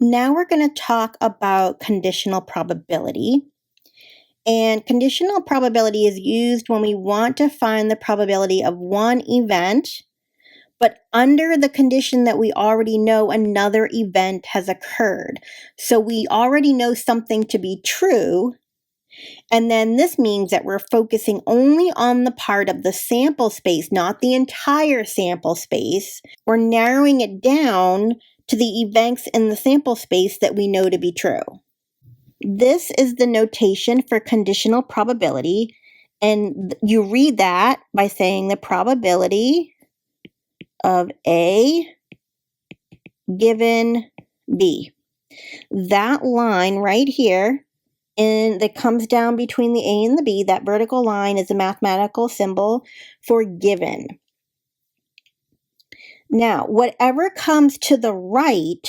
Now we're going to talk about conditional probability. And conditional probability is used when we want to find the probability of one event, but under the condition that we already know another event has occurred. So we already know something to be true, and then this means that we're focusing only on the part of the sample space, not the entire sample space. We're narrowing it down to the events in the sample space that we know to be true. This is the notation for conditional probability, and you read that by saying the probability of A given B. That line right here that comes down between the A and the B, that vertical line is a mathematical symbol for given. Now, whatever comes to the right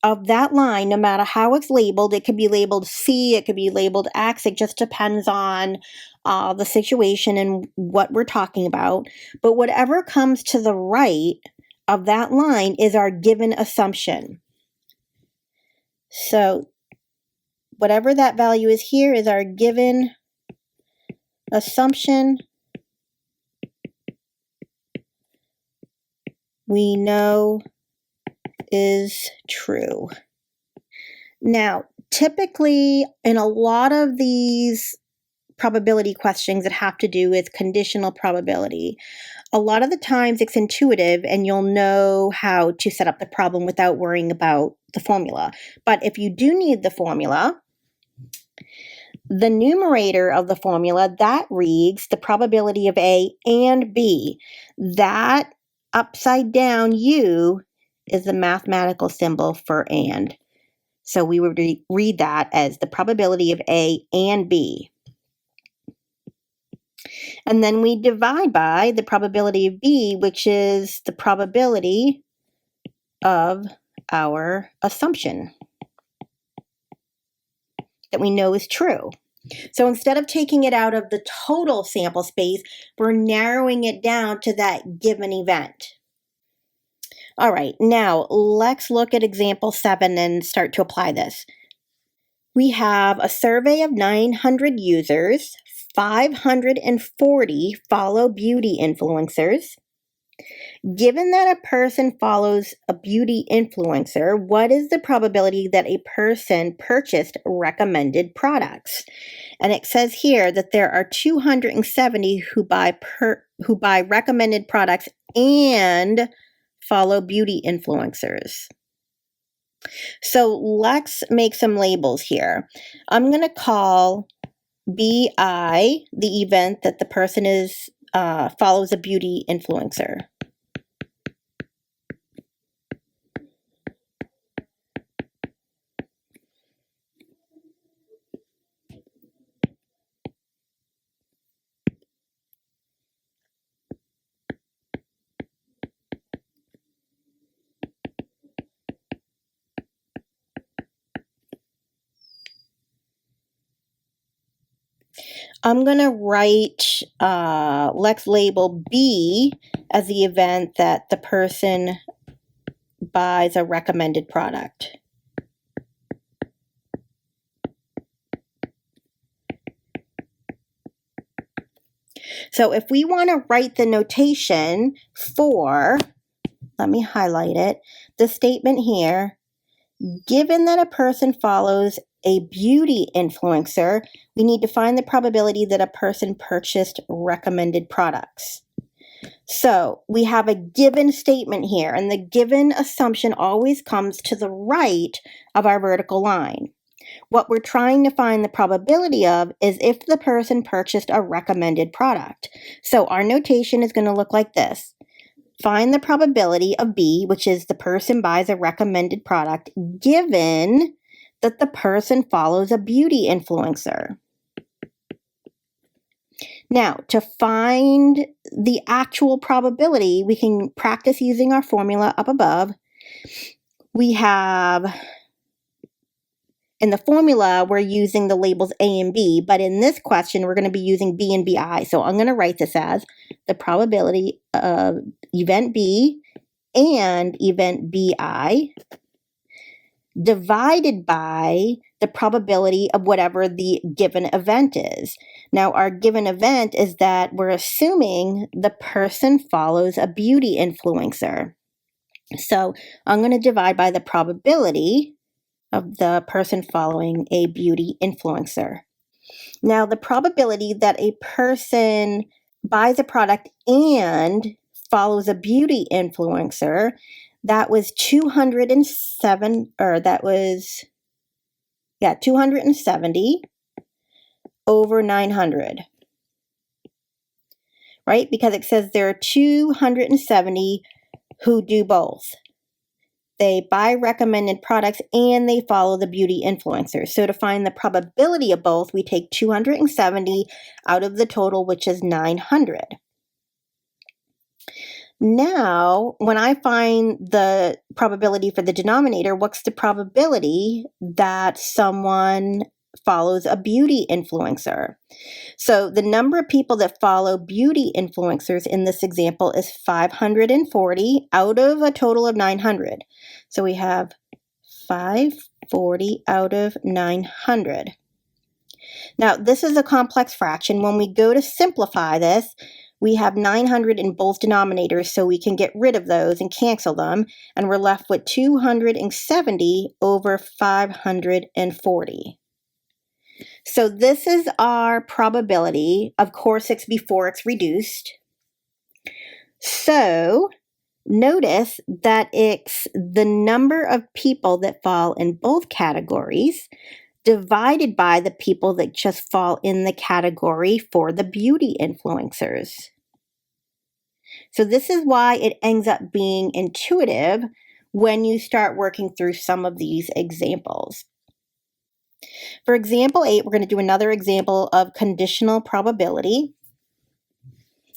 of that line, no matter how it's labeled, it could be labeled C, it could be labeled X, it just depends on the situation and what we're talking about. But whatever comes to the right of that line is our given assumption. So whatever that value is here is our given assumption. We know is true. Now, typically in a lot of these probability questions that have to do with conditional probability, a lot of the times it's intuitive and you'll know how to set up the problem without worrying about the formula. But if you do need the formula, the numerator of the formula, that reads the probability of A and B. That upside down U is the mathematical symbol for and. So we would read that as the probability of A and B. And then we divide by the probability of B, which is the probability of our assumption that we know is true. So instead of taking it out of the total sample space, we're narrowing it down to that given event. All right, now let's look at example 7 and start to apply this. We have a survey of 900 users. 540 follow beauty influencers. Given that a person follows a beauty influencer, what is the probability that a person purchased recommended products? And it says here that there are 270 who buy recommended products and follow beauty influencers. So let's make some labels here. I'm going to call BI the event that the person follows a beauty influencer. I'm going to write, let's label B as the event that the person buys a recommended product. So if we want to write the notation for, let me highlight it, the statement here, given that a person follows a beauty influencer, we need to find the probability that a person purchased recommended products. So we have a given statement here, and the given assumption always comes to the right of our vertical line. What we're trying to find the probability of is if the person purchased a recommended product. So our notation is going to look like this. Find the probability of B, which is the person buys a recommended product, given that the person follows a beauty influencer. Now, to find the actual probability, we can practice using our formula up above. We have, in the formula, we're using the labels A and B, but in this question, we're going to be using B and BI. So I'm going to write this as the probability of event B and event BI divided by the probability of whatever the given event is. Now, our given event is that we're assuming the person follows a beauty influencer. So I'm going to divide by the probability of the person following a beauty influencer. Now, the probability that a person buys a product and follows a beauty influencer, that was 270 over 900, right? Because it says there are 270 who do both. They buy recommended products and they follow the beauty influencers. So to find the probability of both, we take 270 out of the total, which is 900. Now, when I find the probability for the denominator, what's the probability that someone follows a beauty influencer? So the number of people that follow beauty influencers in this example is 540 out of a total of 900. So we have 540 out of 900. Now, this is a complex fraction. When we go to simplify this, we have 900 in both denominators, so we can get rid of those and cancel them, and we're left with 270 over 540. So this is our probability. Of course, it's before it's reduced. So notice that it's the number of people that fall in both categories divided by the people that just fall in the category for the beauty influencers. So this is why it ends up being intuitive when you start working through some of these examples. For example 8, we're going to do another example of conditional probability.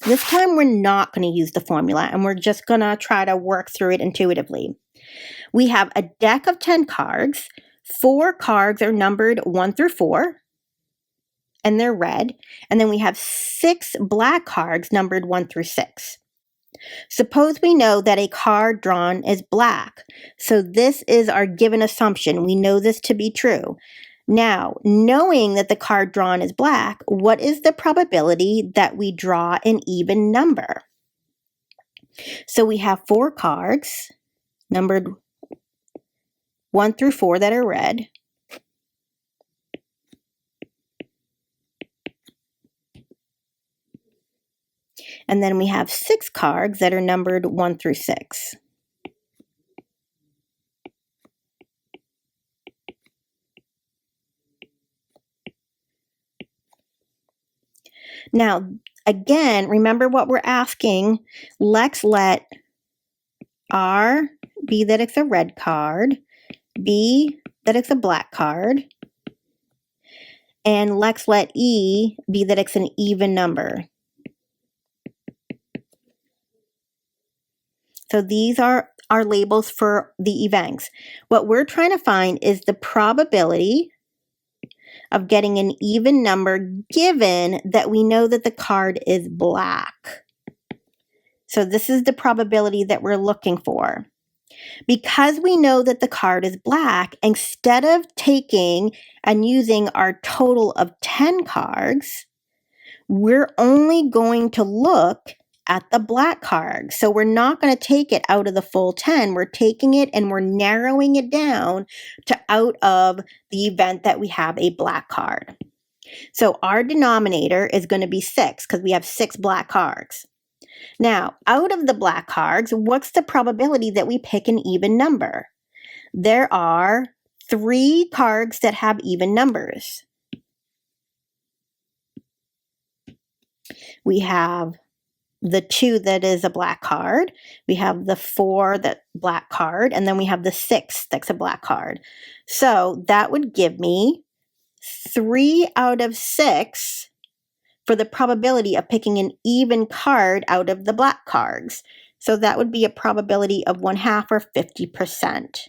This time we're not going to use the formula, and we're just going to try to work through it intuitively. We have a deck of 10 cards. 4 cards are numbered 1 through 4, and they're red. And then we have 6 black cards numbered 1 through 6. Suppose we know that a card drawn is black. So this is our given assumption. We know this to be true. Now, knowing that the card drawn is black, what is the probability that we draw an even number? So we have 4 cards numbered 1 through 4 that are red. And then we have 6 cards that are numbered 1 through 6. Now, again, remember what we're asking. Let's let R be that it's a red card, B that it's a black card, and let's let E be that it's an even number. So these are our labels for the events. What we're trying to find is the probability of getting an even number given that we know that the card is black. So this is the probability that we're looking for. Because we know that the card is black, instead of taking and using our total of 10 cards, we're only going to look at the black card. So we're not going to take it out of the full 10. We're taking it and we're narrowing it down to out of the event that we have a black card. So our denominator is going to be 6 because we have 6 black cards. Now, out of the black cards, what's the probability that we pick an even number? There are 3 cards that have even numbers. We have the 2 that is a black card, we have the 4 that black card, and then we have the 6 that's a black card. So that would give me 3 out of 6 for the probability of picking an even card out of the black cards. So that would be a probability of 1/2 or 50%.